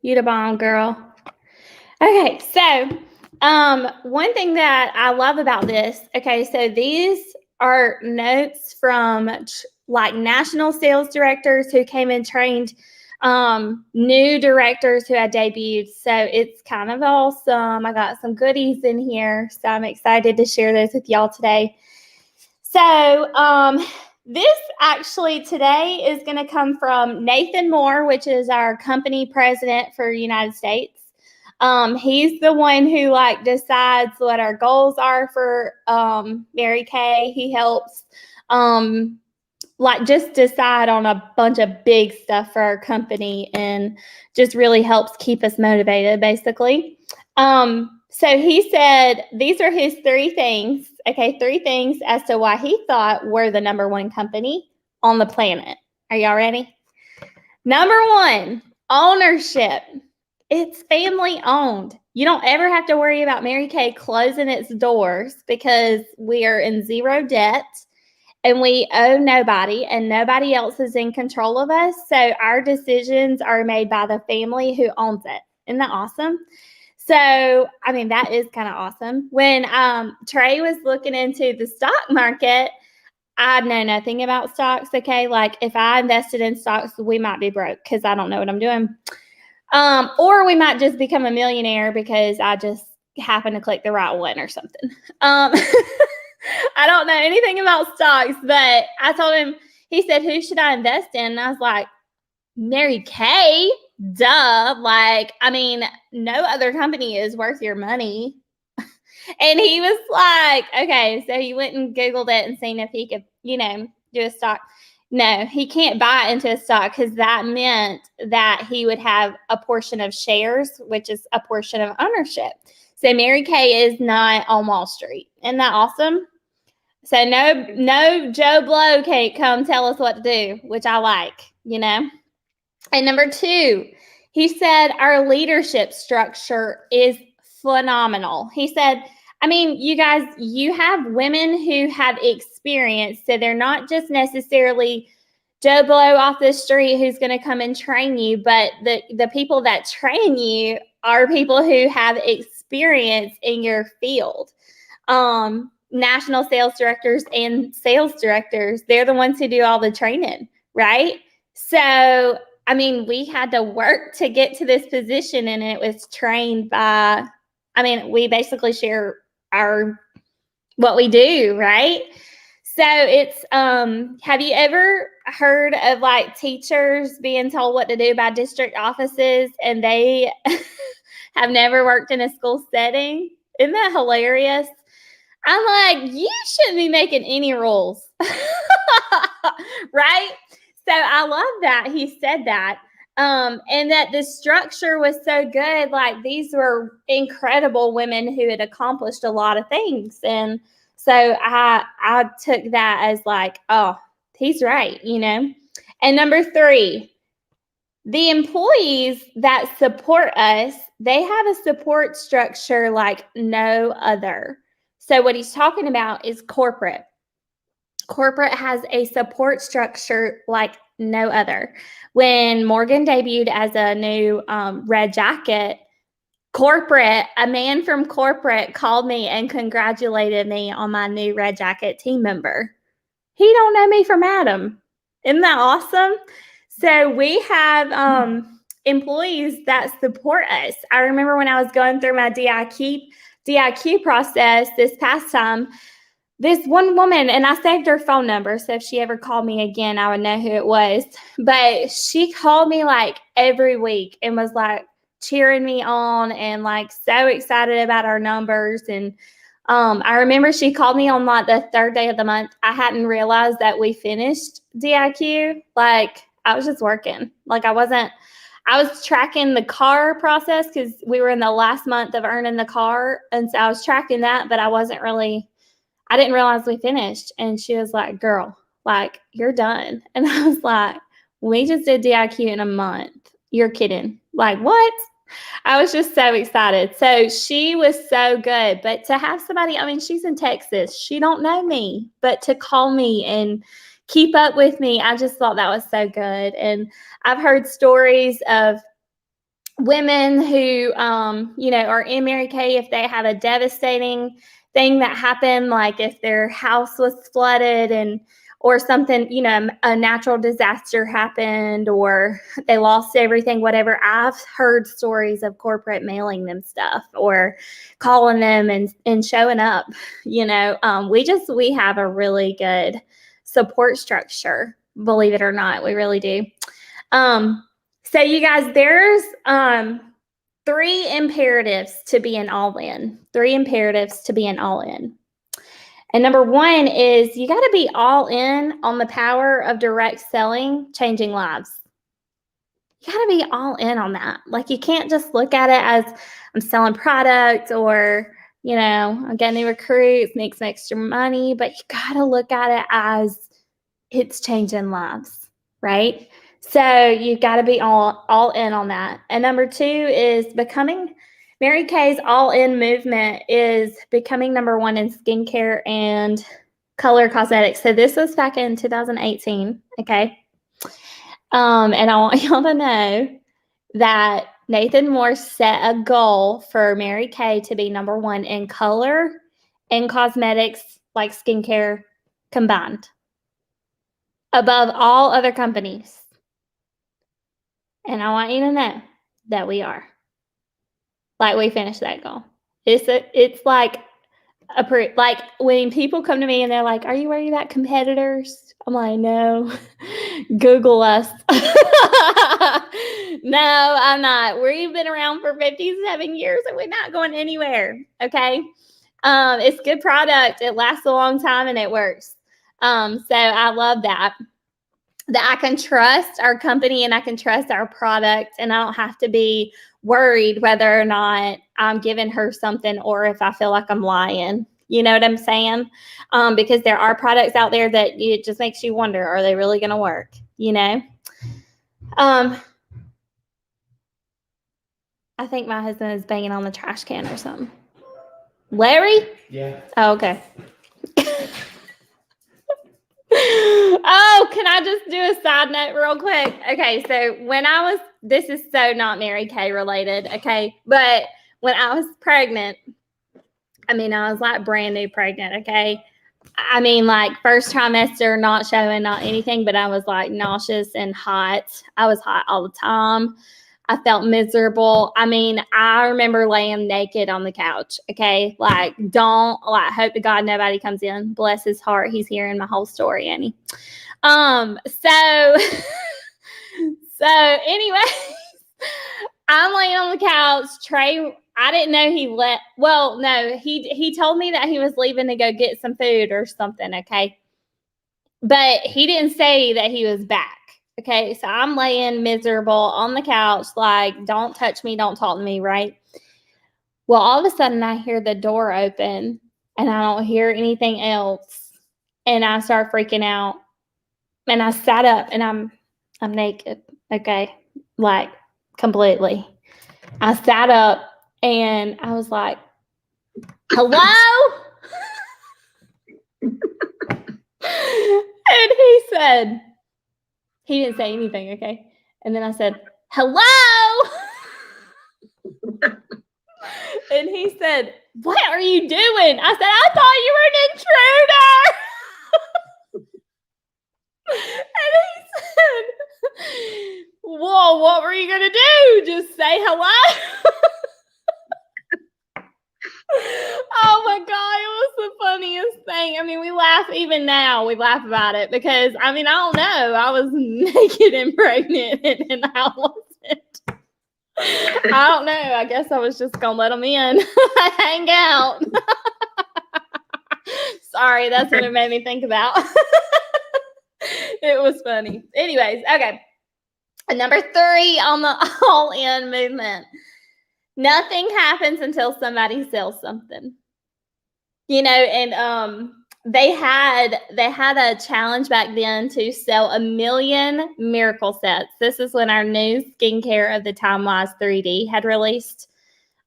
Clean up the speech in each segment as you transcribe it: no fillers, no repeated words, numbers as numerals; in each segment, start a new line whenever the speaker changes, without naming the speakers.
You the bomb, girl. Okay, so one thing that I love about this, okay, so these are notes from like national sales directors who came and trained new directors who had debuted. So it's kind of awesome. I got some goodies in here, so I'm excited to share those with y'all today. So this actually today is going to come from Nathan Moore, which is our company president for United States. He's the one who like decides what our goals are for Mary Kay. He helps like just decide on a bunch of big stuff for our company and just really helps keep us motivated basically. So he said these are his three things. Okay, three things as to why he thought we're the number one company on the planet. Are y'all ready? Number one, ownership. It's family owned. You don't ever have to worry about Mary Kay closing its doors because we are in zero debt and we owe nobody and nobody else is in control of us. So our decisions are made by the family who owns it. Isn't that awesome? So, I mean, that is kind of awesome. When Trey was looking into the stock market, I know nothing about stocks, okay? Like if I invested in stocks, we might be broke because I don't know what I'm doing. Or we might just become a millionaire because I just happen to click the right one or something. I don't know anything about stocks, but I told him, he said, who should I invest in? And I was like, Mary Kay, duh. Like, I mean, no other company is worth your money. And he was like, okay, so he went and Googled it and seen if he could, do a stock. No, he can't buy into a stock because that meant that he would have a portion of shares, which is a portion of ownership. So Mary Kay is not on Wall Street. Isn't that awesome? So no Joe Blow can't come tell us what to do, which I like, And number two, he said our leadership structure is phenomenal. He said, I mean, you guys, you have women who have experience, so they're not just necessarily Joe Blow off the street who's going to come and train you, but the people that train you are people who have experience in your field. National sales directors and sales directors, they're the ones who do all the training, right? So, I mean, we had to work to get to this position and it was trained by, we basically share what we do, right? So it's, have you ever heard of like teachers being told what to do by district offices and they have never worked in a school setting? Isn't that hilarious? I'm like, you shouldn't be making any rules, right? So I love that he said that. And that the structure was so good. Like these were incredible women who had accomplished a lot of things. And so I took that as like, oh, he's right, And number three, the employees that support us, they have a support structure like no other. So what he's talking about is corporate. Corporate has a support structure like no other. When Morgan debuted as a new red jacket, a man from corporate called me and congratulated me on my new red jacket team member. He don't know me from Adam. Isn't that awesome? So we have employees that support us. I remember when I was going through my DIQ process this past time, this one woman, and I saved her phone number, so if she ever called me again, I would know who it was. But she called me like every week and was like cheering me on and like so excited about our numbers. And I remember she called me on like the third day of the month. I hadn't realized that we finished DIQ. Like I was just working. Like I was tracking the car process because we were in the last month of earning the car. And so I was tracking that, but I didn't realize we finished. And she was like, girl, like, you're done. And I was like, we just did DIQ in a month. You're kidding. Like, what? I was just so excited. So she was so good. But to have somebody, she's in Texas. She don't know me. But to call me and keep up with me, I just thought that was so good. And I've heard stories of women who, are in Mary Kay, if they have a devastating thing that happened, like if their house was flooded or something, a natural disaster happened or they lost everything, whatever. I've heard stories of corporate mailing them stuff or calling them and showing up. We have a really good support structure, believe it or not. We really do. So you guys, there's 3 imperatives to being all in. 3 imperatives to being all in. And number 1 is you got to be all in on the power of direct selling, changing lives. You got to be all in on that. Like, you can't just look at it as I'm selling product or, I'm getting new recruits, make some extra money, but you got to look at it as it's changing lives, right? So you got to be all in on that. And number 2 is becoming Mary Kay's all-in movement is becoming number 1 in skincare and color cosmetics. So this was back in 2018, okay? And I want y'all to know that Nathan Moore set a goal for Mary Kay to be number 1 in color and cosmetics, like skincare combined, above all other companies. And I want you to know that we are. Like, we finished that goal. It's like when people come to me and they're like, "Are you worried about competitors?" I'm like, "No." Google us. No, I'm not. We've been around for 57 years and we're not going anywhere. Okay. It's good product. It lasts a long time and it works. So I love that I can trust our company and I can trust our product, and I don't have to be worried whether or not I'm giving her something or if I feel like I'm lying. You know what I'm saying? Because there are products out there that it just makes you wonder, are they really going to work? I think my husband is banging on the trash can or something. Larry?
Yeah.
Oh, okay. Oh, can I just do a side note real quick? Okay, so this is so not Mary Kay related, okay? But when I was pregnant, I was like brand new pregnant, okay? Like first trimester, not showing, not anything, but I was like nauseous and hot. I was hot all the time. I felt miserable. I remember laying naked on the couch. Okay. Hope to God nobody comes in. Bless his heart. He's hearing my whole story, Annie. So anyway, I'm laying on the couch. Trey, I didn't know he told me that he was leaving to go get some food or something. Okay. But he didn't say that he was back. Okay, so I'm laying miserable on the couch, like, don't touch me, don't talk to me, right? Well, all of a sudden, I hear the door open, and I don't hear anything else, and I start freaking out, and I sat up, and I'm naked, okay, like, completely. I sat up, and I was like, "Hello?" And he didn't say anything, okay? And then I said, "Hello?" And he said, "What are you doing?" I said, "I thought you were an intruder." And he said, "Well, what were you going to do? Just say hello?" Oh my God, it was the funniest thing. We laugh even now. We laugh about it because, I don't know. I was naked and pregnant and I wasn't. I don't know. I guess I was just going to let them in. Hang out. Sorry, that's what it made me think about. It was funny. Anyways, okay. Number 3 on the all-in movement. Nothing happens until somebody sells something. And they had a challenge back then to sell 1 million miracle sets. This is when our new skincare of the time was 3D had released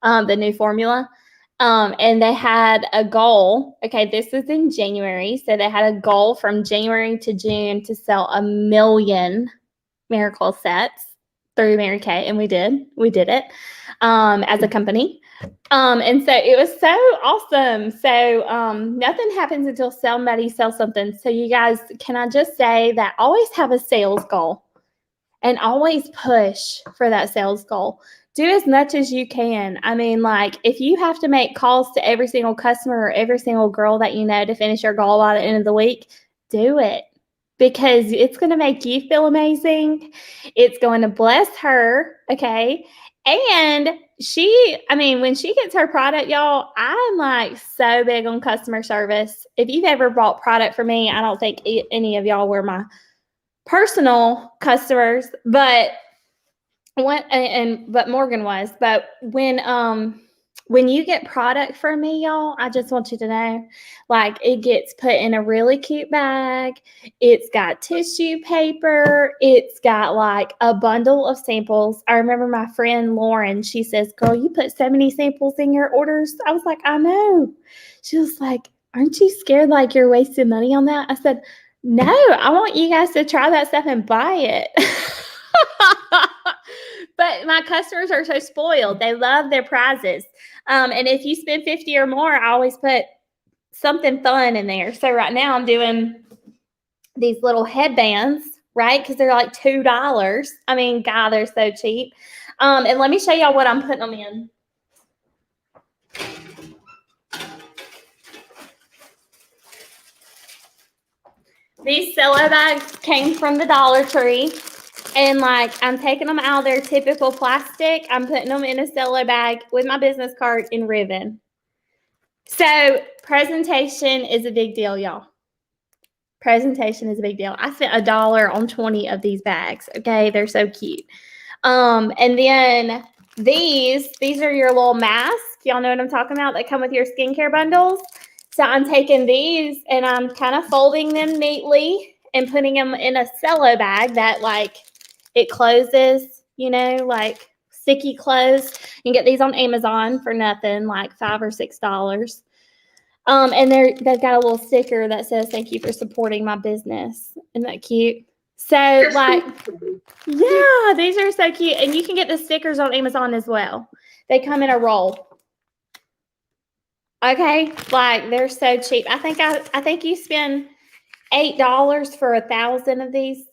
the new formula. And they had a goal. Okay, this was in January. So they had a goal from January to June to sell 1 million miracle sets. through Mary Kay, and we did it as a company. And so it was so awesome. So nothing happens until somebody sells something. So you guys, can I just say that always have a sales goal and always push for that sales goal. Do as much as you can. I mean, like, if you have to make calls to every single customer or every single girl that you know to finish your goal by the end of the week, do it, because it's going to make you feel amazing. It's going to bless her, okay? And when she gets her product, y'all, I'm like so big on customer service. If you've ever bought product from me, I don't think any of y'all were my personal customers, but Morgan was. But when you get product from me, y'all, I just want you to know, like, it gets put in a really cute bag. It's got tissue paper. It's got like a bundle of samples. I remember my friend Lauren, she says, "Girl, you put so many samples in your orders." I was like, "I know." She was like, "Aren't you scared like you're wasting money on that?" I said, "No, I want you guys to try that stuff and buy it." But my customers are so spoiled. They love their prizes. And if you spend 50 or more, I always put something fun in there. So right now I'm doing these little headbands, right? Because they're like $2. I mean, God, they're so cheap. And let me show y'all what I'm putting them in. These Cello bags came from the Dollar Tree. And like, I'm taking them out of their typical plastic. I'm putting them in a Cello bag with my business card and ribbon. So presentation is a big deal, y'all. Presentation is a big deal. I spent $1 on 20 of these bags. Okay, they're so cute. And then these are your little masks. Y'all know what I'm talking about, that come with your skincare bundles. So I'm taking these and I'm kind of folding them neatly and putting them in a Cello bag that, like, it closes, you know, like sticky close. You can get these on Amazon for nothing, like $5 or $6. And they've got a little sticker that says, "Thank you for supporting my business." Isn't that cute? So, like, yeah, these are so cute. And you can get the stickers on Amazon as well. They come in a roll. Okay, like, they're so cheap. I think you spend $8 for 1,000 of these.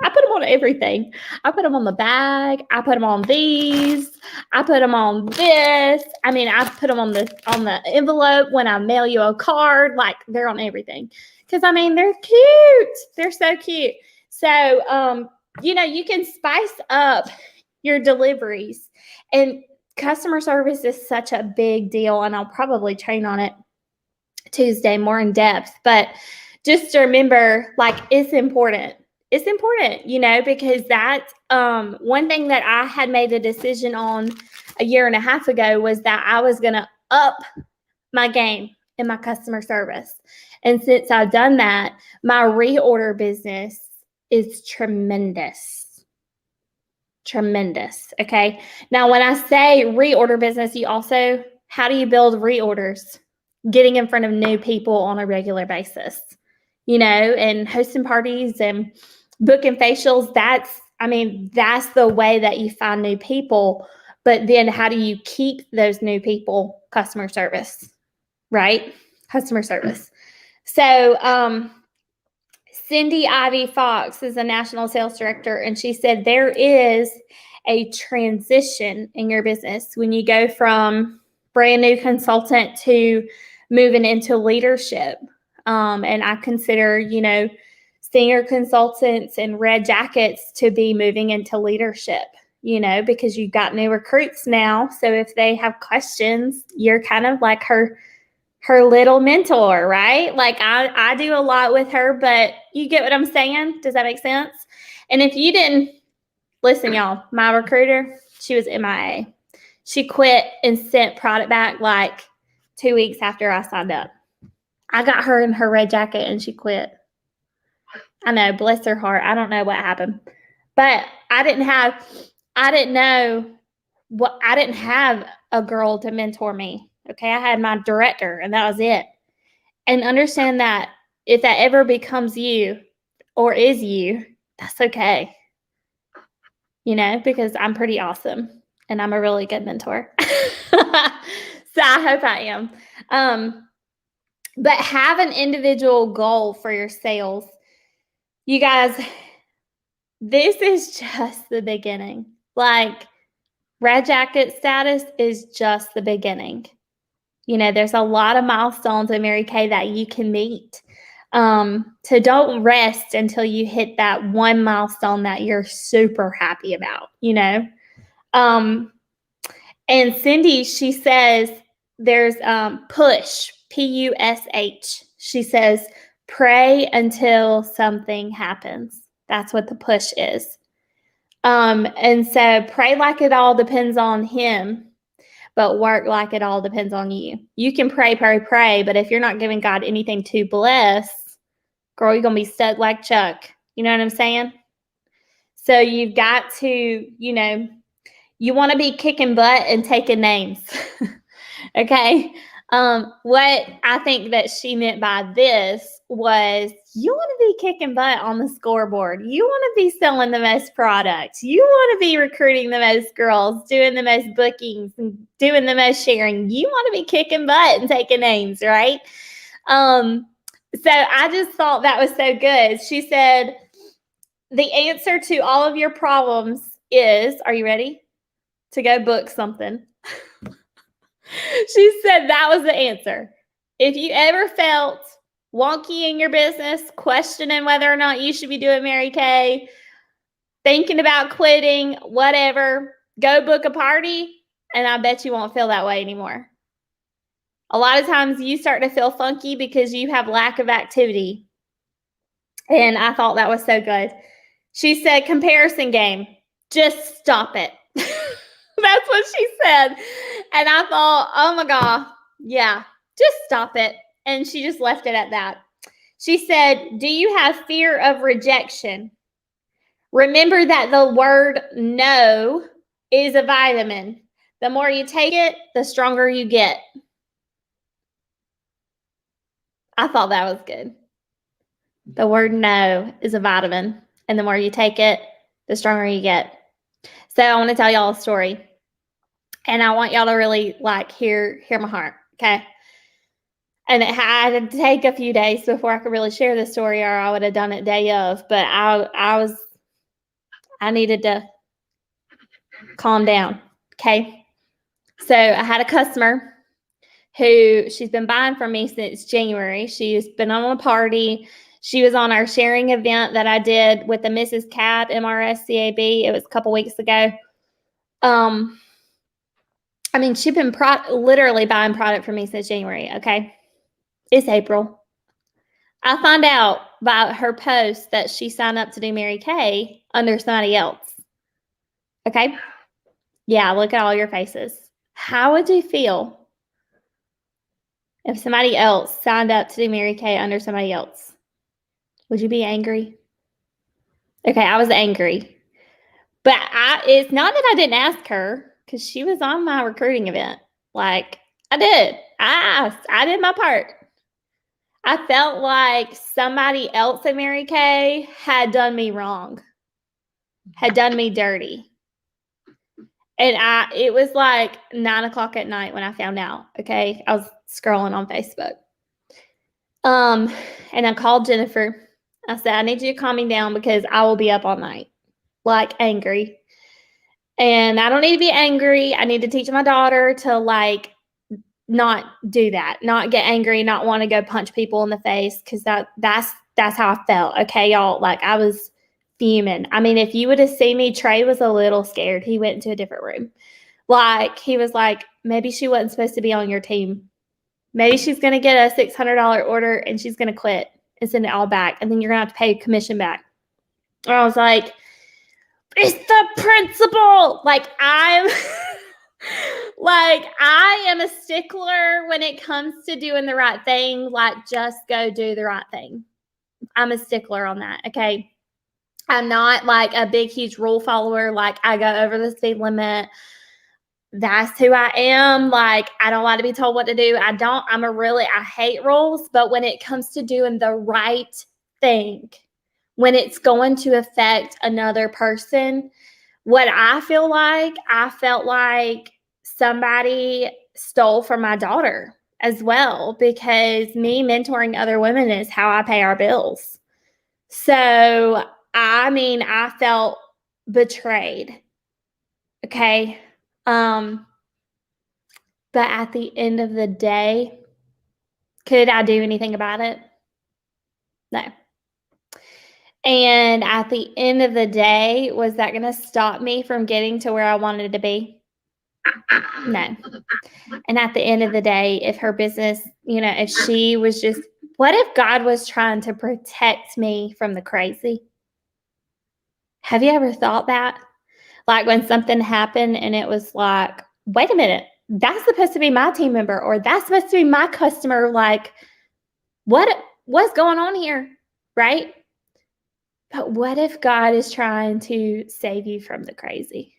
I put them on everything. I put them on the bag. I put them on these. I put them on this. I mean, I put them on the envelope when I mail you a card. Like, they're on everything. Because, I mean, they're cute. They're so cute. So, you know, you can spice up your deliveries. And customer service is such a big deal. And I'll probably train on it Tuesday more in depth. But just to remember, like, it's important. It's important, you know, because that's one thing that I had made a decision on a year and a half ago was that I was going to up my game in my customer service. And since I've done that, my reorder business is tremendous. Tremendous. Okay. Now, when I say reorder business, how do you build reorders? Getting in front of new people on a regular basis, you know, and hosting parties and booking facials. That's the way that you find new people. But then how do you keep those new people? Customer service, right? Customer service. So Cindy Ivy Fox is a national sales director, and she said there is a transition in your business when you go from brand new consultant to moving into leadership. And I consider, you know, senior consultants and red jackets to be moving into leadership, you know, because you've got new recruits now. So if they have questions, you're kind of like her little mentor, right? Like I do a lot with her, but you get what I'm saying? Does that make sense? And if you didn't listen, y'all, my recruiter, she was MIA. She quit and sent product back like 2 weeks after I signed up. I got her in her red jacket and she quit. I know, bless her heart. I don't know what happened, but I didn't have a girl to mentor me. Okay. I had my director and that was it. And understand that if that ever becomes you or is you, that's okay. because I'm pretty awesome and I'm a really good mentor. So I hope I am. But have an individual goal for your sales. You guys, this is just the beginning. Like, red jacket status is just the beginning. There's a lot of milestones in Mary Kay that you can meet. So don't rest until you hit that one milestone that you're super happy about, And Cindy, she says there's push, Push. She says, pray until something happens. That's what the push is. And so pray like it all depends on him, but work like it all depends on you. You can pray, but if you're not giving God anything to bless, girl, you're going to be stuck like Chuck. You know what I'm saying? So you've got to, you want to be kicking butt and taking names. Okay. What I think that she meant by this was you want to be kicking butt on the scoreboard. You want to be selling the most products. You want to be recruiting the most girls, doing the most bookings, and doing the most sharing. You want to be kicking butt and taking names, right? So I just thought that was so good. She said, the answer to all of your problems is, are you ready? To go book something. She said that was the answer. If you ever felt wonky in your business, questioning whether or not you should be doing Mary Kay, thinking about quitting, whatever, go book a party, and I bet you won't feel that way anymore. A lot of times you start to feel funky because you have lack of activity. And I thought that was so good. She said, comparison game, just stop it. That's what she said. And I thought, oh my God, yeah, just stop it. And she just left it at that. She said, do you have fear of rejection? Remember that the word no is a vitamin. The more you take it, the stronger you get. I thought that was good. The word no is a vitamin. And the more you take it, the stronger you get. So I want to tell y'all a story. And I want y'all to really hear my heart, okay? And it had to take a few days before I could really share this story, or I would have done it day of. But I needed to calm down, okay? So I had a customer who she's been buying from me since January. She's been on a party. She was on our sharing event that I did with the Mrs. Cab, MRSCAB. It was a couple weeks ago. She's been literally buying product from me since January, okay? It's April. I find out by her post that she signed up to do Mary Kay under somebody else. Okay? Yeah, look at all your faces. How would you feel if somebody else signed up to do Mary Kay under somebody else? Would you be angry? Okay, I was angry. But it's not that I didn't ask her, because she was on my recruiting event. I did. I asked. I did my part. I felt like somebody else at Mary Kay had done me wrong, had done me dirty. And it was 9:00 at night when I found out, okay? I was scrolling on Facebook. And I called Jennifer. I said, I need you to calm me down because I will be up all night, angry. And I don't need to be angry. I need to teach my daughter to not do that, not get angry, not want to go punch people in the face, because that's how I felt. Okay, y'all. I was fuming. If you would have seen me, Trey was a little scared. He went into a different room. He was like, maybe she wasn't supposed to be on your team. Maybe she's going to get a $600 order and she's going to quit and send it all back. And then you're going to have to pay commission back. And I was like, it's the principle. I am a stickler when it comes to doing the right thing. Just go do the right thing. I'm a stickler on that. Okay. I'm not a big, huge rule follower. I go over the speed limit. That's who I am. I don't like to be told what to do. I hate rules, but when it comes to doing the right thing, when it's going to affect another person, what I felt like somebody stole from my daughter as well, because me mentoring other women is how I pay our bills. So, I mean, I felt betrayed. Okay. But at the end of the day, could I do anything about it? No. And at the end of the day, was that going to stop me from getting to where I wanted to be? No. And at the end of the day, if her business, if she was just, what if God was trying to protect me from the crazy? Have you ever thought that? Like when something happened and it was like, wait a minute, that's supposed to be my team member, or that's supposed to be my customer. Like, what's going on here? Right? But what if God is trying to save you from the crazy?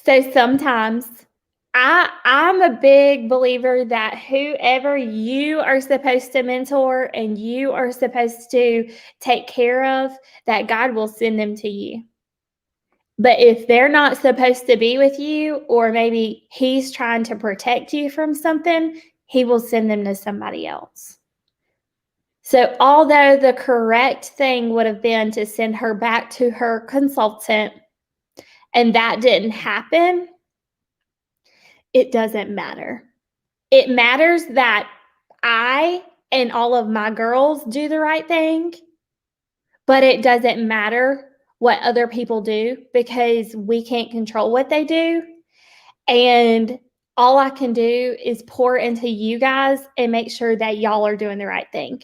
So sometimes I'm a big believer that whoever you are supposed to mentor and you are supposed to take care of, that God will send them to you. But if they're not supposed to be with you, or maybe he's trying to protect you from something, he will send them to somebody else. So although the correct thing would have been to send her back to her consultant, and that didn't happen, it doesn't matter. It matters that I and all of my girls do the right thing, but it doesn't matter what other people do, because we can't control what they do. And all I can do is pour into you guys and make sure that y'all are doing the right thing.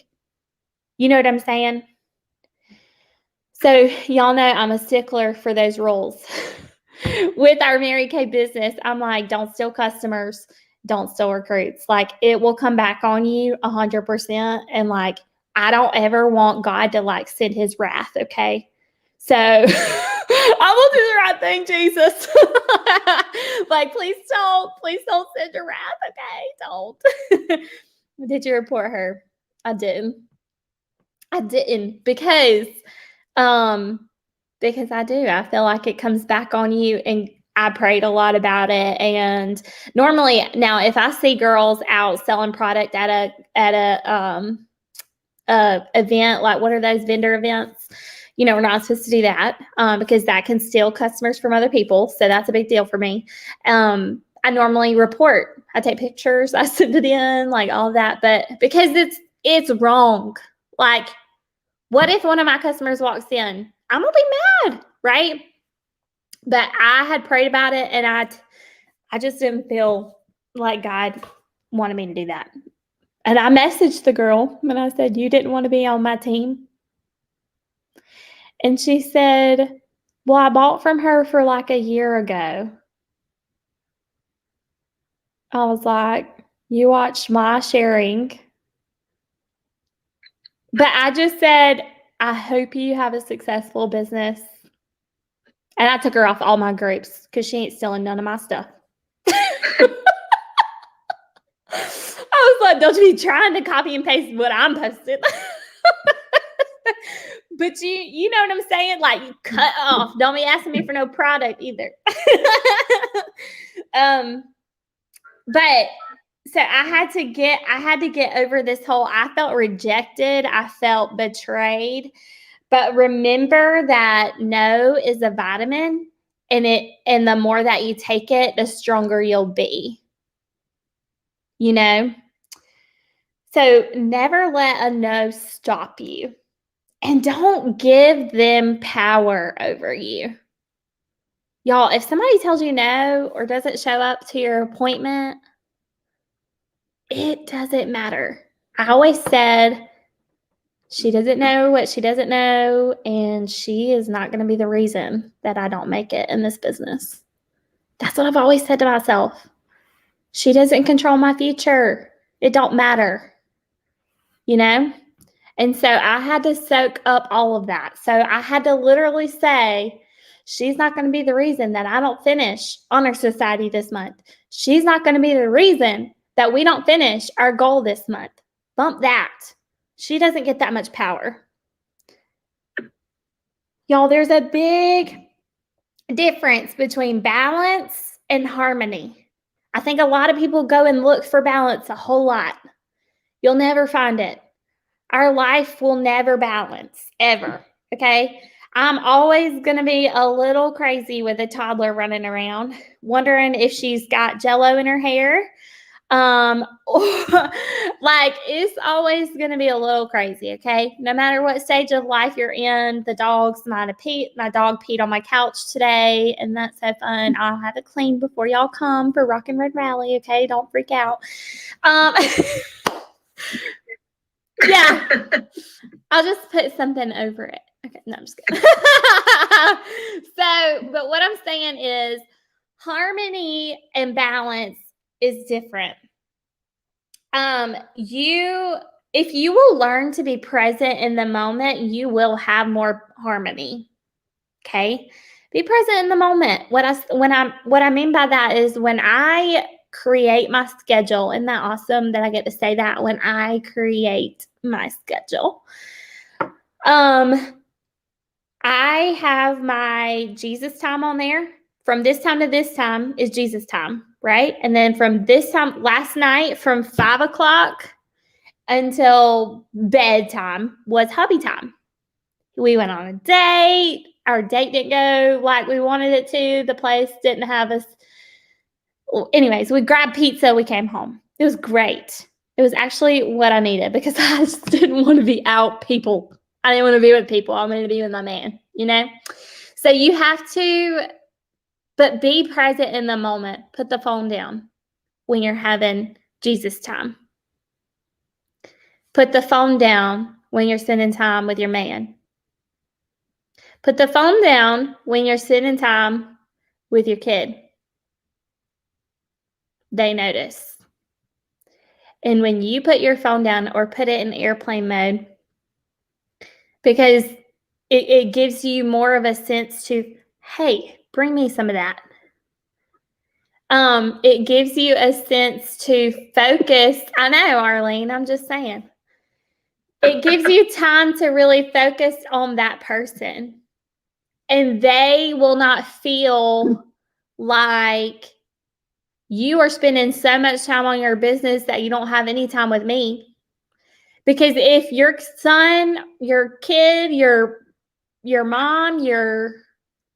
You know what I'm saying? So y'all know I'm a stickler for those rules. With our Mary Kay business, I'm like, don't steal customers, don't steal recruits. Like, it will come back on you 100%. And like, I don't ever want God to like send his wrath. Okay. So I will do the right thing, Jesus. Like, please don't send your wrath. Okay. Don't. Did you report her? I didn't because I do. I feel like it comes back on you, and I prayed a lot about it. And normally now, if I see girls out selling product at a event, like what are those vendor events? We're not supposed to do that because that can steal customers from other people. So that's a big deal for me. I normally report. I take pictures. I send it in, like all of that. But because it's wrong. Like, what if one of my customers walks in? I'm going to be mad, right? But I had prayed about it, and I just didn't feel like God wanted me to do that. And I messaged the girl and I said, you didn't want to be on my team? And she said, well, I bought from her for like a year ago. I was like, you watched my sharing. But I just said, I hope you have a successful business. And I took her off all my groups because she ain't stealing none of my stuff. I was like, don't you be trying to copy and paste what I'm posting. But you know what I'm saying? Like, you cut off. Don't be asking me for no product either. But so I had to get over this whole, I felt rejected. I felt betrayed. But remember that no is a vitamin, and the more that you take it, the stronger you'll be. So never let a no stop you, and don't give them power over you. Y'all, if somebody tells you no or doesn't show up to your appointment, it doesn't matter. I always said, she doesn't know what she doesn't know, and she is not going to be the reason that I don't make it in this business. That's what I've always said to myself. She doesn't control my future. It don't matter. And so I had to soak up all of that. So I had to literally say, she's not going to be the reason that I don't finish Honor Society this month. She's not going to be the reason that we don't finish our goal this month. Bump that. She doesn't get that much power. Y'all, there's a big difference between balance and harmony. I think a lot of people go and look for balance a whole lot. You'll never find it. Our life will never balance, ever. Okay. I'm always going to be a little crazy with a toddler running around, wondering if she's got jello in her hair. Or like it's always going to be a little crazy. Okay. No matter what stage of life you're in, the dogs might have peed. My dog peed on my couch today, and that's so fun. I'll have it cleaned before y'all come for Rock and Red Rally. Okay. Don't freak out. Yeah. I'll just put something over it. Okay, no, I'm just kidding. But what I'm saying is harmony and balance is different. If you will learn to be present in the moment, you will have more harmony. Okay? Be present in the moment. What I mean by that is when I create my schedule, isn't that awesome that I get to say that? When I create my schedule. I have my Jesus time on there. From this time to this time is Jesus time, right? And then from this time, last night, from 5 o'clock until bedtime was hubby time. We went on a date. Our date didn't go like we wanted it to. The place didn't have us. Well, anyways, we grabbed pizza. We came home. It was great. It was actually what I needed because I just didn't want to be out people. I didn't want to be with people. I wanted to be with my man, you know? So you have to, but be present in the moment. Put the phone down when you're having Jesus time. Put the phone down when you're spending time with your man. Put the phone down when you're spending time with your kid. They notice. And when you put your phone down or put it in airplane mode, because it gives you more of a sense to, hey, bring me some of that. It gives you a sense to focus. I know, Arlene, I'm just saying. It gives you time to really focus on that person. And they will not feel like you are spending so much time on your business that you don't have any time with me. Because if your son, your kid, your mom, your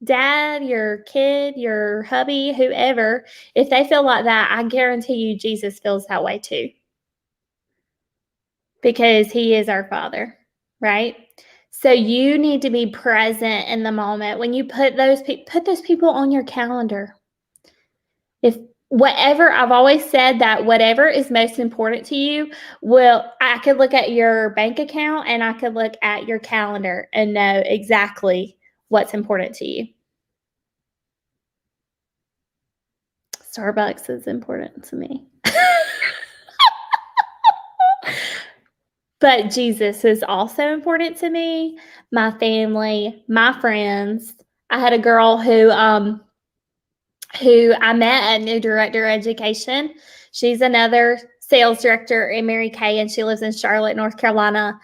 dad, your kid, your hubby, whoever, if they feel like that, I guarantee you Jesus feels that way too. Because he is our Father, right? So you need to be present in the moment. When you put those people on your calendar. If whatever, I've always said that whatever is most important to you, I could look at your bank account and I could look at your calendar and know exactly what's important to you. Starbucks is important to me. But Jesus is also important to me, my family, my friends. I had a girl who I met at New Director Education. She's another sales director in Mary Kay, and she lives in Charlotte, North Carolina.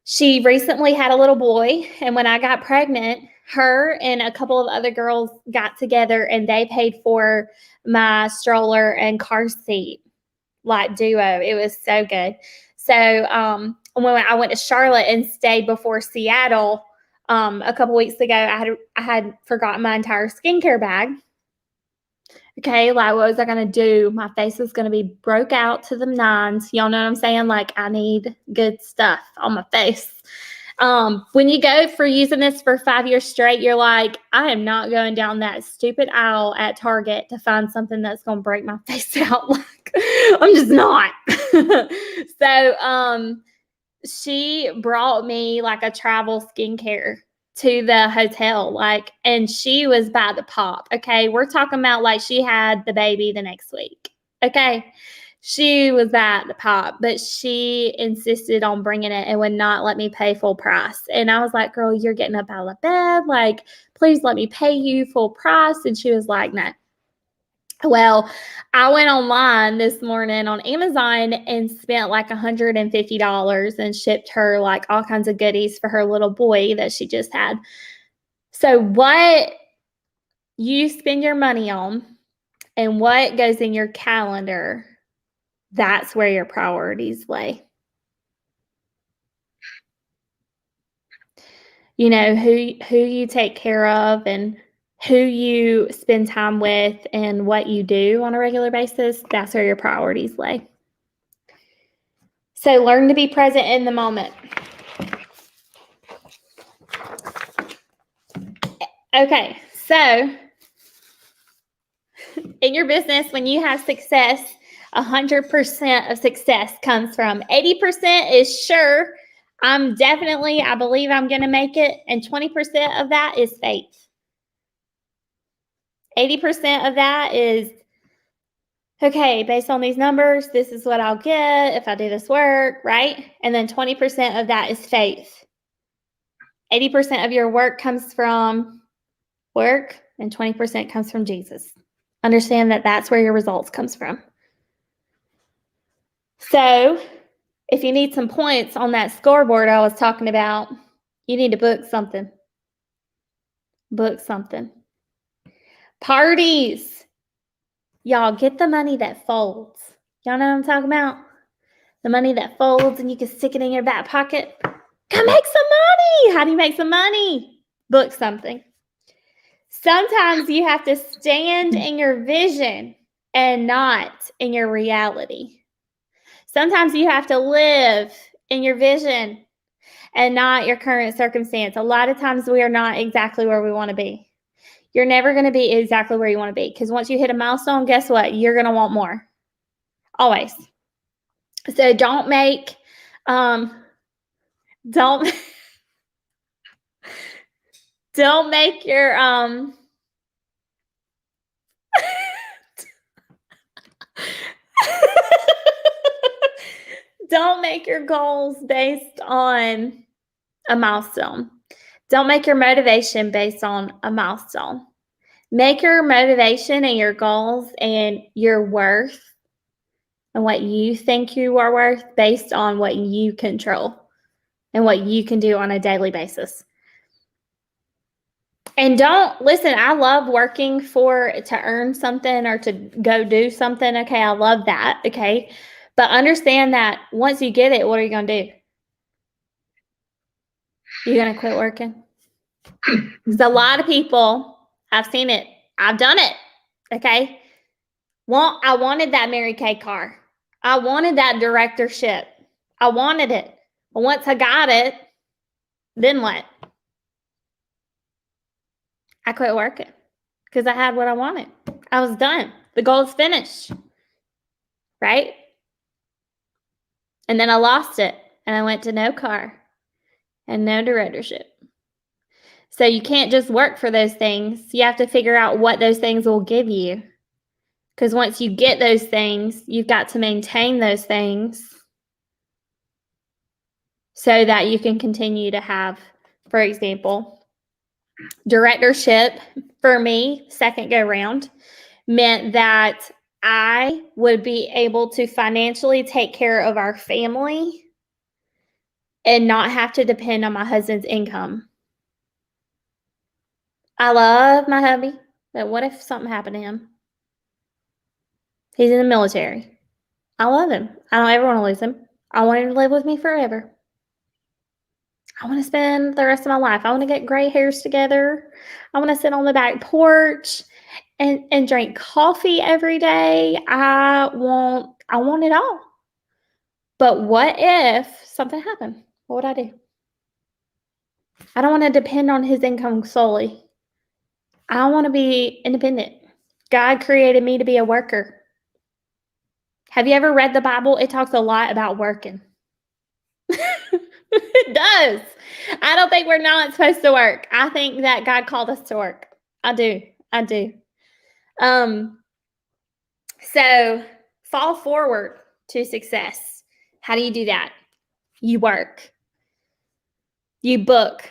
She recently had a little boy, and when I got pregnant, her and a couple of other girls got together and they paid for my stroller and car seat, like duo. It was so good. So when I went to Charlotte and stayed before Seattle a couple weeks ago, I had forgotten my entire skincare bag. Okay, like what was I going to do? My face was going to be broke out to the nines. Y'all know what I'm saying? Like I need good stuff on my face. When you go for using this for 5 years straight, you're like, I am not going down that stupid aisle at Target to find something that's going to break my face out. Like I'm just not. So she brought me like a travel skincare to the hotel, like, and she was by the pop. Okay, we're talking about like she had the baby the next week. Okay, she was at the pop, but she insisted on bringing it and would not let me pay full price. And I was like, girl, you're getting up out of bed, like, please let me pay you full price. And she was like, no. Well, I went online this morning on Amazon and spent like $150 and shipped her like all kinds of goodies for her little boy that she just had. So what you spend your money on and what goes in your calendar, that's where your priorities lay. You know, who you take care of and who you spend time with and what you do on a regular basis, that's where your priorities lay. So learn to be present in the moment. Okay, so in your business, when you have success, 100% of success comes from 80% is sure, I believe I'm going to make it. And 20% of that is faith. 80% of that is, okay, based on these numbers, this is what I'll get if I do this work, right? And then 20% of that is faith. 80% of your work comes from work and 20% comes from Jesus. Understand that that's where your results comes from. So if you need some points on that scoreboard I was talking about, you need to book something. Book something. Parties. Y'all get the money that folds. Y'all know what I'm talking about? The money that folds and you can stick it in your back pocket. Go make some money. How do you make some money? Book something. Sometimes you have to stand in your vision and not in your reality. Sometimes you have to live in your vision and not your current circumstance. A lot of times we are not exactly where we want to be. You're never going to be exactly where you want to be because once you hit a milestone, guess what? You're going to want more. Always. So don't make your don't make your goals based on a milestone. Don't make your motivation based on a milestone. Make your motivation and your goals and your worth and what you think you are worth based on what you control and what you can do on a daily basis. And don't listen, I love working to earn something or to go do something. Okay, I love that. Okay. But understand that once you get it, what are you going to do? You're going to quit working? Because a lot of people, I've seen it. I've done it. Okay. Well, I wanted that Mary Kay car. I wanted that directorship. I wanted it. But once I got it, then what? I quit working because I had what I wanted. I was done. The goal's finished. Right? And then I lost it and I went to no car and no directorship. So you can't just work for those things. You have to figure out what those things will give you. Because once you get those things, you've got to maintain those things so that you can continue to have, for example, directorship for me, second go round, meant that I would be able to financially take care of our family and not have to depend on my husband's income. I love my hubby, but what if something happened to him? He's in the military. I love him. I don't ever want to lose him. I want him to live with me forever. I want to spend the rest of my life. I want to get gray hairs together. I want to sit on the back porch and drink coffee every day. I want it all. But what if something happened? What would I do? I don't want to depend on his income solely. I want to be independent. God created me to be a worker. Have you ever read the Bible? It talks a lot about working. It does. I don't think we're not supposed to work. I think that God called us to work. I do. So fall forward to success. How do you do that? You work. You book.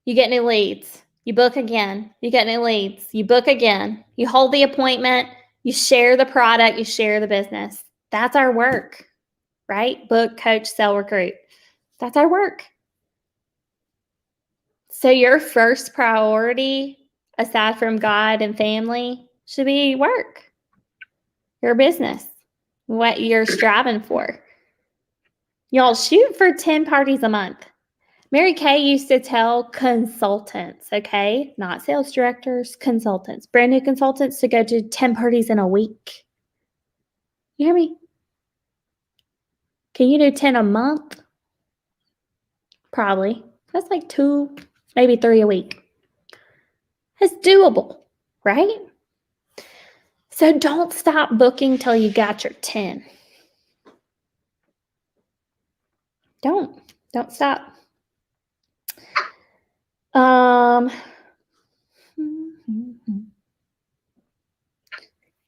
You get new leads. You book again. You get new leads. You book again. You hold the appointment. You share the product. You share the business. That's our work, right? Book, coach, sell, recruit. That's our work. So your first priority, aside from God and family, should be work, your business, what you're striving for. Y'all shoot for 10 parties a month. Mary Kay used to tell consultants, okay, not sales directors, consultants, brand new consultants, to go to 10 parties in a week. You hear me? Can you do 10 a month? Probably. That's like 2, maybe 3 a week. It's doable, right? So don't stop booking till you got your 10. Don't stop.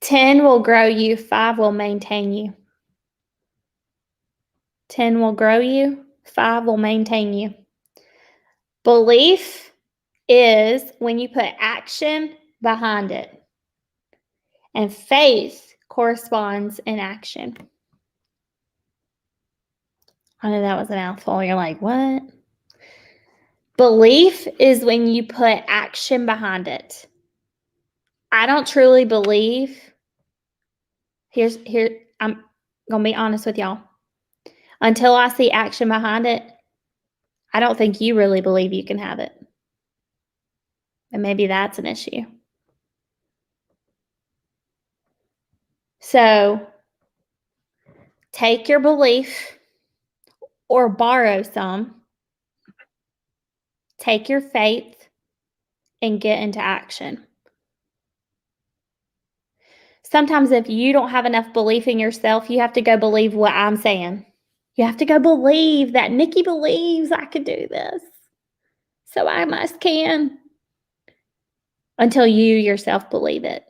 10 will grow you, 5 will maintain you. 10 will grow you, 5 will maintain you. Belief is when you put action behind it. And faith corresponds in action. I know that was a mouthful. You're like, what? Belief is when you put action behind it. I don't truly believe. I'm going to be honest with y'all. Until I see action behind it, I don't think you really believe you can have it. And maybe that's an issue. So take your belief or borrow some. Take your faith and get into action. Sometimes if you don't have enough belief in yourself, you have to go believe what I'm saying. You have to go believe that Nikki believes I could do this. So I must can. Until you yourself believe it.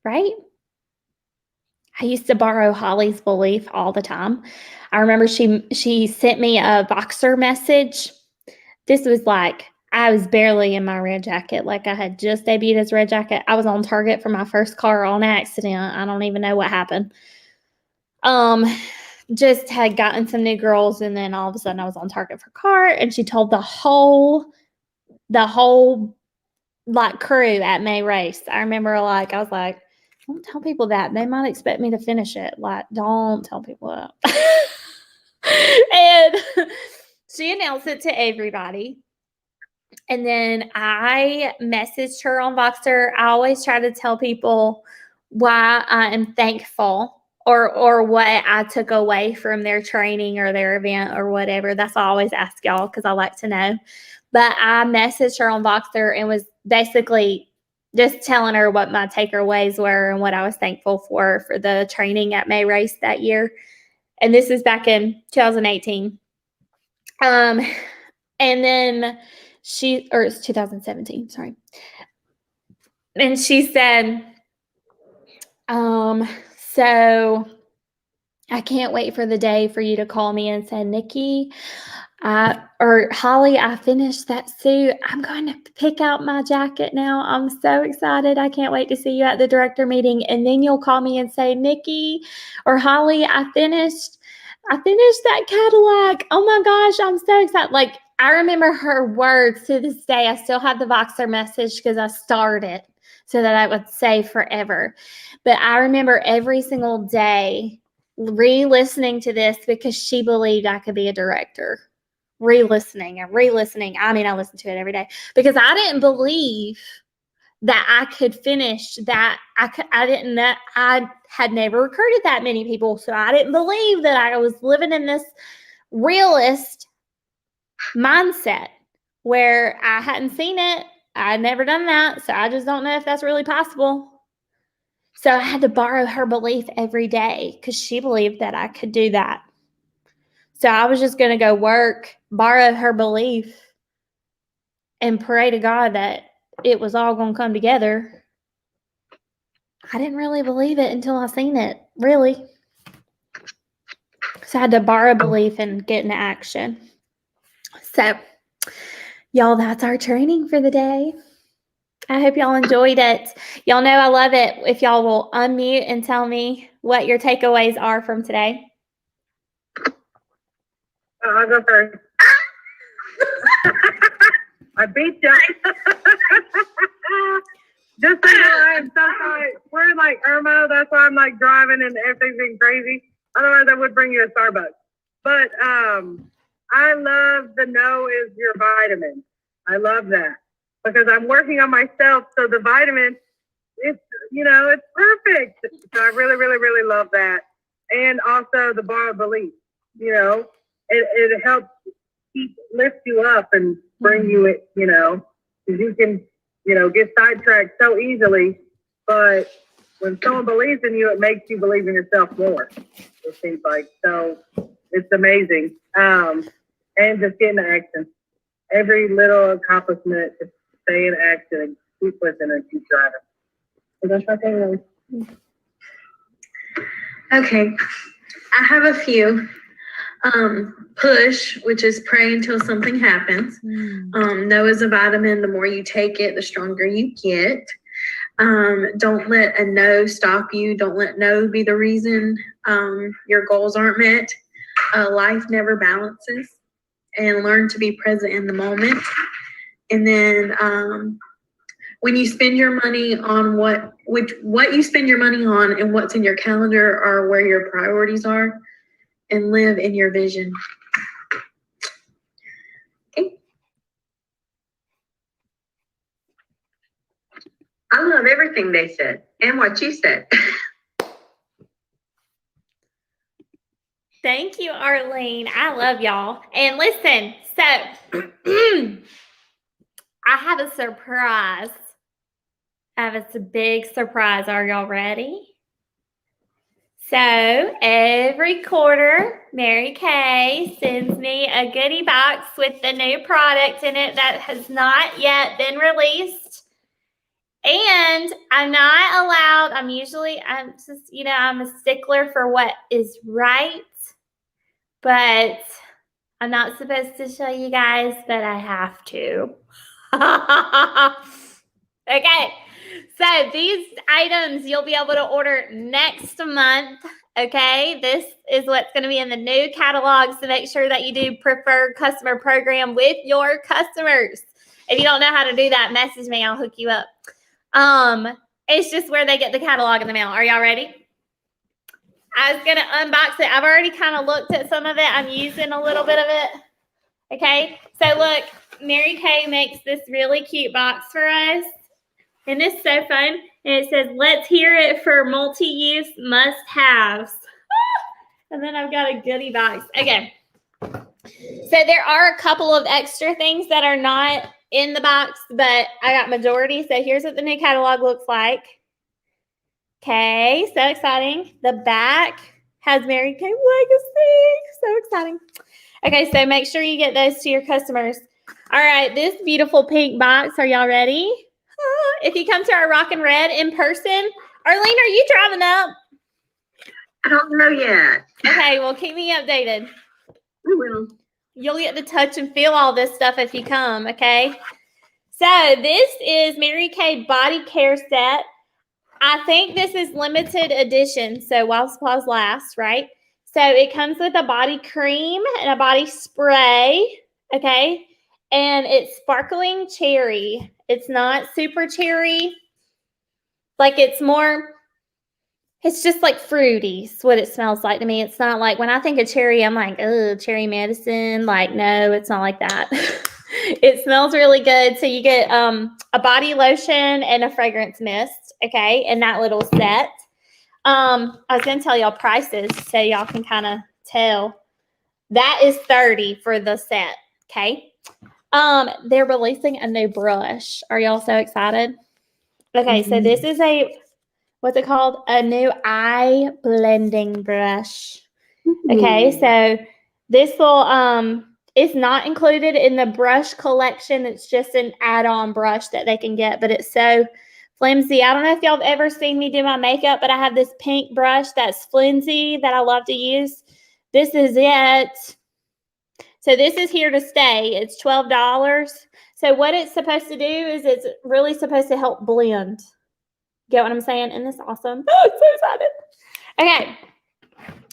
Right? I used to borrow Holly's belief all the time. I remember she sent me a Voxer message. This was like, I was barely in my red jacket. Like I had just debuted as red jacket. I was on Target for my first car on accident. I don't even know what happened. Just had gotten some new girls, and then all of a sudden I was on Target for car, and she told the whole like crew at May Race. I remember I was like, don't tell people that. They might expect me to finish it. Like, don't tell people that. And she announced it to everybody. And then I messaged her on Voxer. I always try to tell people why I am thankful or what I took away from their training or their event or whatever. That's what I always ask y'all because I like to know. But I messaged her on Voxer and was basically just telling her what my takeaways were and what I was thankful for the training at May Race that year. And this is back in 2018. And then it's 2017, sorry. And she said, so I can't wait for the day for you to call me and say, Nikki, or Holly, I finished that suit. I'm going to pick out my jacket now. I'm so excited. I can't wait to see you at the director meeting. And then you'll call me and say, Nikki or Holly, I finished that Cadillac. Oh my gosh, I'm so excited. Like, I remember her words to this day. I still have the Voxer message because I starred it so that I would say forever. But I remember every single day re-listening to this because she believed I could be a director. Re-listening. I listen to it every day because I didn't believe that I could finish that. I had never recruited that many people. So I didn't believe that I was living in this realist mindset where I hadn't seen it. I'd never done that. So I just don't know if that's really possible. So I had to borrow her belief every day because she believed that I could do that. So I was just going to go work, borrow her belief, and pray to God that it was all going to come together. I didn't really believe it until I seen it, really. So I had to borrow belief and get into action. So, y'all, that's our training for the day. I hope y'all enjoyed it. Y'all know I love it if y'all will unmute and tell me what your takeaways are from today.
I'll go first. I beat you. Just so you know, I'm so sorry. We're in like Irmo. That's why I'm like driving and everything's been crazy. Otherwise, I would bring you a Starbucks. But I love the no is your vitamin. I love that because I'm working on myself. So the vitamin, it's it's perfect. So I really, really, really love that. And also the bar of belief. It helps lift you up and bring you it. Because you can get sidetracked so easily. But when someone believes in you, it makes you believe in yourself more. It seems like so. It's amazing. And just get into action. Every little accomplishment, just stay in action and keep pushing and keep driving. So that's my thing.
Okay, I have a few. Push, which is pray until something happens. No is a vitamin. The more you take it, the stronger you get. Don't let a no stop you. Don't let no be the reason your goals aren't met. Life never balances, and learn to be present in the moment. And then when you spend your money on what you spend your money on and what's in your calendar are where your priorities are, and live in your vision. Okay.
I love everything they said and what you said.
Thank you, Arlene. I love y'all. And listen, so I have a surprise. I have a big surprise. Are y'all ready? So every quarter, Mary Kay sends me a goodie box with the new product in it that has not yet been released. And I'm not allowed, I'm just, I'm a stickler for what is right. But I'm not supposed to show you guys, but I have to. Okay, so these items you'll be able to order next month. Okay, this is what's going to be in the new catalog. So make sure that you do preferred customer program with your customers. If you don't know how to do that, message me. I'll hook you up. It's just where they get the catalog in the mail. Are y'all ready? I was going to unbox it. I've already kind of looked at some of it. I'm using a little bit of it. Okay. So look, Mary Kay makes this really cute box for us. And it's so fun. And it says, let's hear it for multi-use must-haves. And then I've got a goodie box. Okay. So there are a couple of extra things that are not in the box, but I got majority. So here's what the new catalog looks like. Okay, so exciting. The back has Mary Kay Legacy. So exciting. Okay, so make sure you get those to your customers. All right, this beautiful pink box. Are y'all ready? If you come to our Rockin' Red in person, Arlene, are you driving up?
I don't know yet.
Okay, well, keep me updated.
We will.
You'll get to touch and feel all this stuff if you come, okay? So this is Mary Kay Body Care Set. I think this is limited edition, so while supplies last, right? So it comes with a body cream and a body spray, okay? And it's sparkling cherry. It's not super cherry. Like it's just like fruity is what it smells like to me. It's not like when I think of cherry, I'm like, oh, cherry medicine. Like, no, it's not like that. It smells really good. So you get a body lotion and a fragrance mist, okay, in that little set. I was going to tell y'all prices so y'all can kind of tell. That is $30 for the set, okay? They're releasing a new brush. Are y'all so excited? Okay, so this is what's it called? A new eye blending brush. Okay, so this will it's not included in the brush collection. It's just an add-on brush that they can get, but it's so flimsy. I don't know if y'all have ever seen me do my makeup, but I have this pink brush that's flimsy that I love to use. This is it. So this is here to stay. It's $12. So what it's supposed to do is it's really supposed to help blend. Get what I'm saying? Isn't this awesome? Oh, I'm so excited. Okay.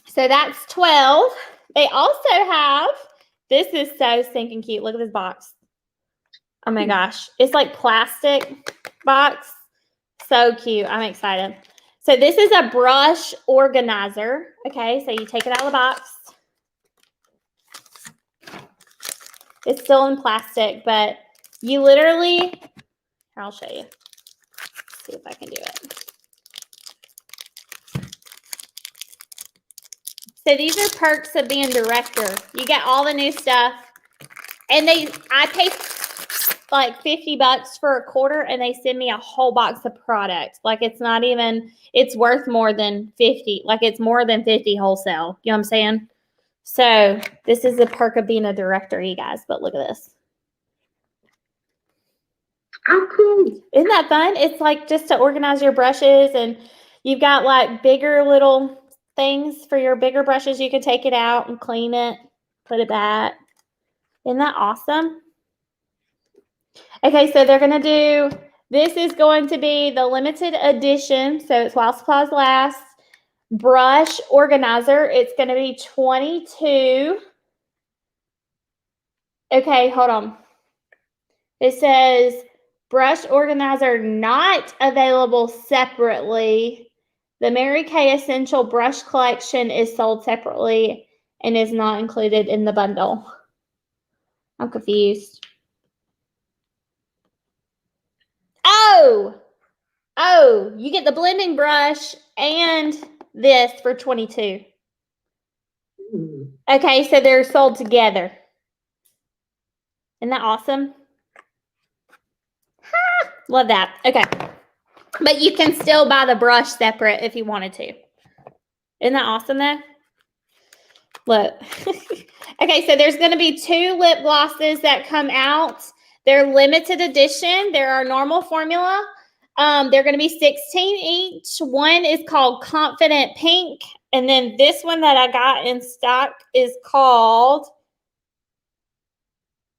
So that's $12. They also have, this is so stinking cute. Look at this box. Oh my gosh. It's like plastic box. So cute. I'm excited. So this is a brush organizer. Okay, so you take it out of the box. It's still in plastic, but you literally, here, I'll show you. Let's see if I can do it. So these are perks of being director. You get all the new stuff. And I pay like $50 for a quarter and they send me a whole box of product. Like it's not even, it's worth more than 50. Like it's more than 50 wholesale. You know what I'm saying? So this is the perk of being a director, you guys. But look at this.
Oh, cool.
Isn't that fun? It's like just to organize your brushes, and you've got like bigger little things for your bigger brushes. You can take it out and clean it, put it back. Isn't that awesome? Okay, so they're going to do, this is going to be the limited edition, so it's while supplies last, brush organizer. It's going to be 22. Okay, hold on. It says brush organizer not available separately. The Mary Kay Essential Brush Collection is sold separately and is not included in the bundle. I'm confused. Oh, you get the blending brush and this for 22. Okay, so they're sold together. Isn't that awesome? Love that. Okay. But you can still buy the brush separate if you wanted to. Isn't that awesome though? Look. Okay, so there's going to be 2 lip glosses that come out. They're limited edition. They're our normal formula. They're going to be 16 each. One is called Confident Pink. And then this one that I got in stock is called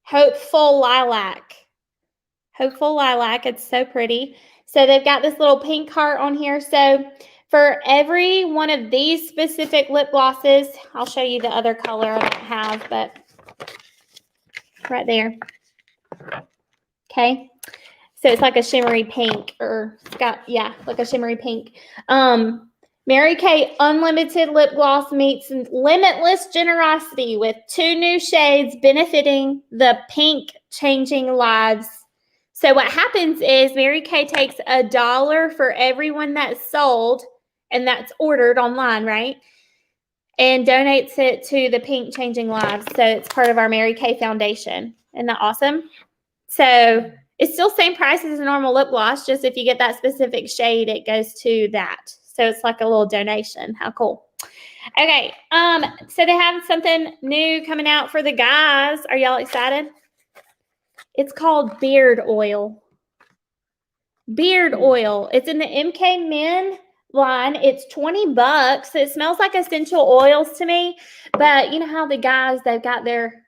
Hopeful Lilac. Hopeful Lilac. It's so pretty. So they've got this little pink heart on here. So for every one of these specific lip glosses, I'll show you the other color I don't have, but right there. Okay. So it's like a shimmery pink, or like a shimmery pink. Mary Kay Unlimited Lip Gloss meets limitless generosity with 2 new shades benefiting the pink changing lives. So what happens is Mary Kay takes $1 for everyone that's sold and that's ordered online, right? And donates it to the pink changing lives. So it's part of our Mary Kay Foundation. Isn't that awesome? So it's still same price as a normal lip gloss, just if you get that specific shade, it goes to that. So it's like a little donation. How cool. Okay, so they have something new coming out for the guys. Are y'all excited? It's called beard oil. Beard oil. It's in the MK Men line. It's $20. It smells like essential oils to me, but you know how the guys, they've got their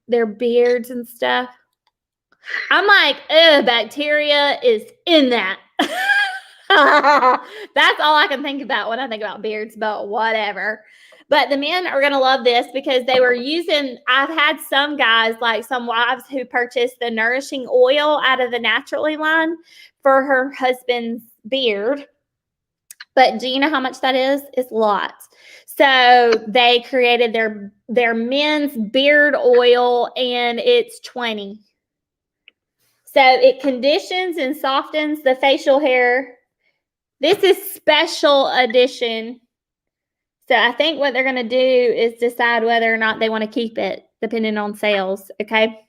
beards and stuff. I'm like, bacteria is in that. That's all I can think about when I think about beards, but whatever. But the men are going to love this because they were using, I've had some guys, like some wives who purchased the nourishing oil out of the Naturally line for her husband's beard. But do you know how much that is? It's lots. So they created their men's beard oil, and it's $20. So it conditions and softens the facial hair. This is special edition. So I think what they're going to do is decide whether or not they want to keep it, depending on sales, okay?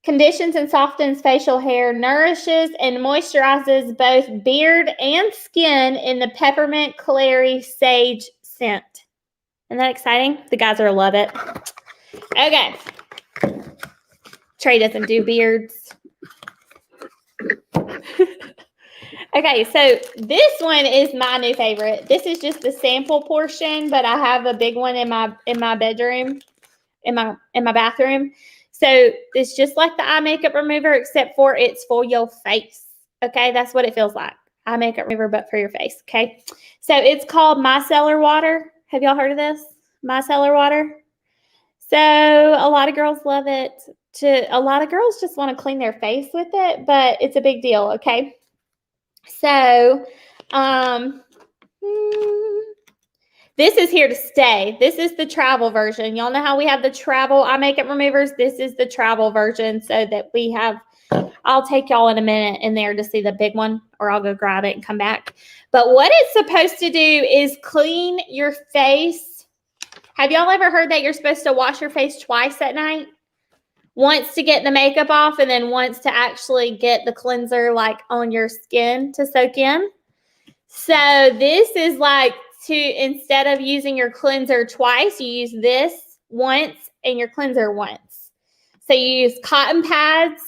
Conditions and softens facial hair, nourishes and moisturizes both beard and skin in the peppermint clary sage scent. Isn't that exciting? The guys are going to love it. Okay. Trey doesn't do beards. Okay, so this one is my new favorite. This is just the sample portion, but I have a big one in my bedroom, in my bathroom. So it's just like the eye makeup remover, except for it's for your face. Okay, that's what it feels like. Eye makeup remover, but for your face. Okay, so it's called Micellar Water. Have y'all heard of this? Micellar Water. So a lot of girls love it. a lot of girls just want to clean their face with it, but it's a big deal, okay? So, this is here to stay. This is the travel version. Y'all know how we have the travel eye makeup removers? This is the travel version so that we have, I'll take y'all in a minute in there to see the big one, or I'll go grab it and come back. But what it's supposed to do is clean your face. Have y'all ever heard that you're supposed to wash your face twice at night? Once to get the makeup off and then once to actually get the cleanser like on your skin to soak in. So this is like instead of using your cleanser twice, you use this once and your cleanser once. So you use cotton pads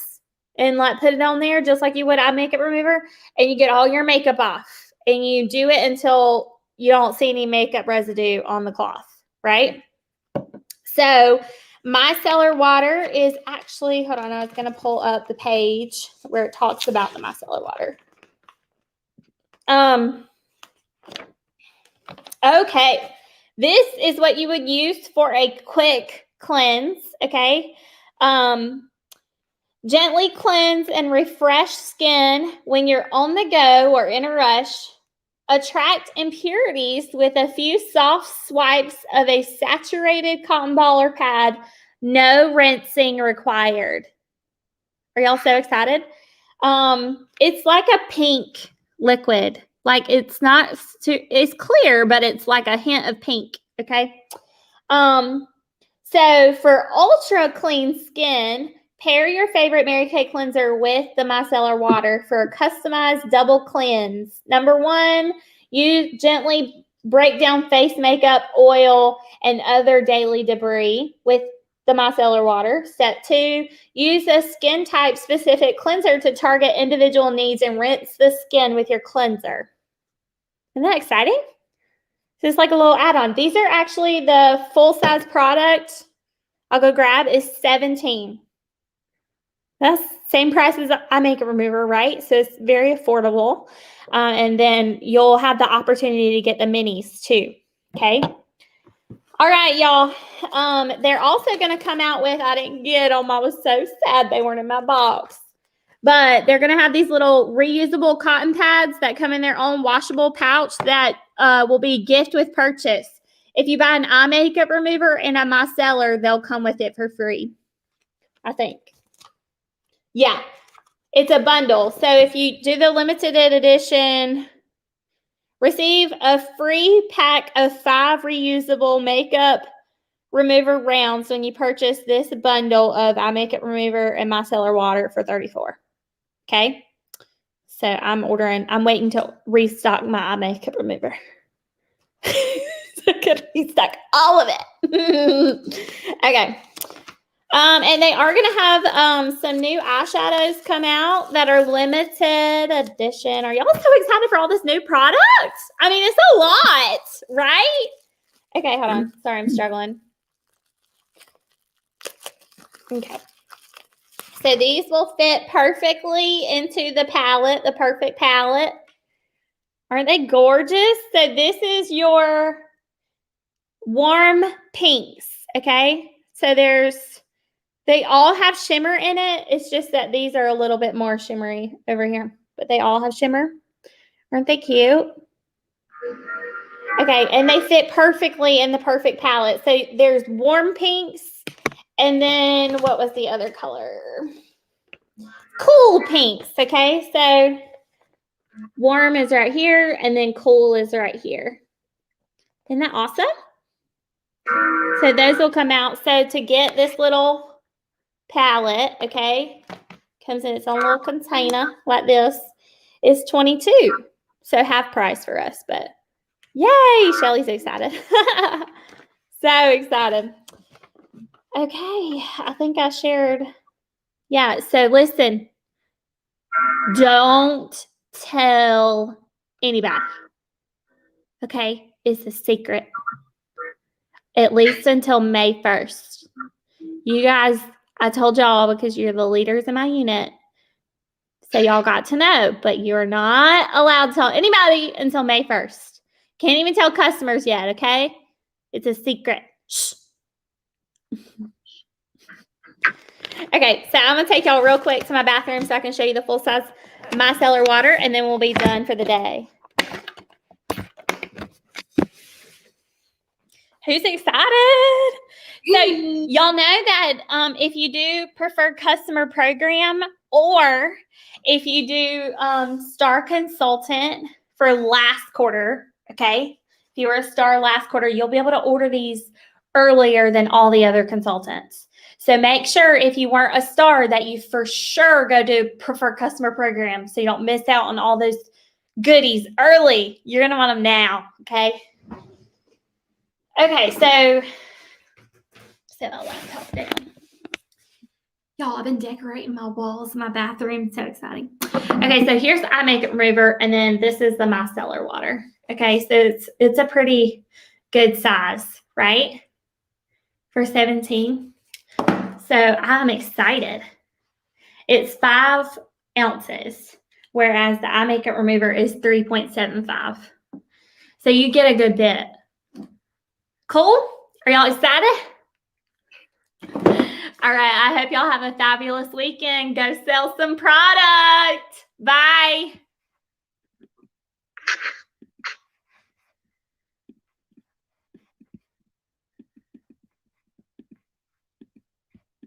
and like put it on there just like you would eye makeup remover, and you get all your makeup off and you do it until you don't see any makeup residue on the cloth, right? So micellar water is actually, hold on, I was going to pull up the page where it talks about the micellar water. Okay, this is what you would use for a quick cleanse, okay? Gently cleanse and refresh skin when you're on the go or in a rush. Attract impurities with a few soft swipes of a saturated cotton ball or pad. No rinsing required. Are y'all so excited? It's like a pink liquid. Like it's not, it's clear, but it's like a hint of pink, okay? So for ultra clean skin, pair your favorite Mary Kay cleanser with the micellar water for a customized double cleanse. Number 1, you gently break down face makeup, oil, and other daily debris with the micellar water. Step 2, use a skin type specific cleanser to target individual needs and rinse the skin with your cleanser. Isn't that exciting? So it's like a little add-on. These are actually the full-size product. I'll go grab is $17. That's same price as eye makeup remover, right? So it's very affordable. And then you'll have the opportunity to get the minis too. Okay. All right, y'all. They're also going to come out with, I didn't get them. I was so sad they weren't in my box. But they're going to have these little reusable cotton pads that come in their own washable pouch that will be gift with purchase. If you buy an eye makeup remover and a micellar, they'll come with it for free, I think. Yeah, it's a bundle. So if you do the limited edition, receive a free pack of 5 reusable makeup remover rounds when you purchase this bundle of eye makeup remover and micellar water for $34. Okay, so I'm waiting to restock my eye makeup remover. So I could restock all of it. Okay. And they are going to have some new eyeshadows come out that are limited edition. Are y'all so excited for all this new product? I mean, it's a lot, right? Okay, hold on. Sorry, I'm struggling. Okay. So these will fit perfectly into the palette, the perfect palette. Aren't they gorgeous? So this is your warm pinks, okay? So they all have shimmer in it. It's just that these are a little bit more shimmery over here, but they all have shimmer. Aren't they cute? Okay, and they fit perfectly in the perfect palette. So there's warm pinks, and then what was the other color? Cool pinks, okay? So warm is right here, and then cool is right here. Isn't that awesome? So those will come out. So to get this little palette, okay, comes in its own little container like this, is $22. So half price for us, but yay, Shelly's excited. So excited. Okay, I think I shared. Yeah, so listen, don't tell anybody. Okay, it's a secret. At least until May 1st. You guys, I told y'all because you're the leaders in my unit. So y'all got to know, but you're not allowed to tell anybody until May 1st. Can't even tell customers yet, okay? It's a secret. Shh. Okay, so I'm gonna take y'all real quick to my bathroom so I can show you the full size micellar water, and then we'll be done for the day. Who's excited? So y'all know that if you do preferred customer program, or if you do Star Consultant for last quarter, okay? If you were a Star last quarter, you'll be able to order these earlier than all the other consultants. So make sure if you weren't a Star that you for sure go to preferred customer program so you don't miss out on all those goodies early. You're gonna want them now, okay? Okay, so set my laptop down. Y'all, I've been decorating my walls in my bathroom. So exciting. Okay, so here's the eye makeup remover, and then this is the micellar water. Okay, so it's a pretty good size, right? For 17. So I'm excited. It's 5 ounces, whereas the eye makeup remover is 3.75. So you get a good bit. Cool? Are y'all excited? All right. I hope y'all have a fabulous weekend. Go sell some product. Bye.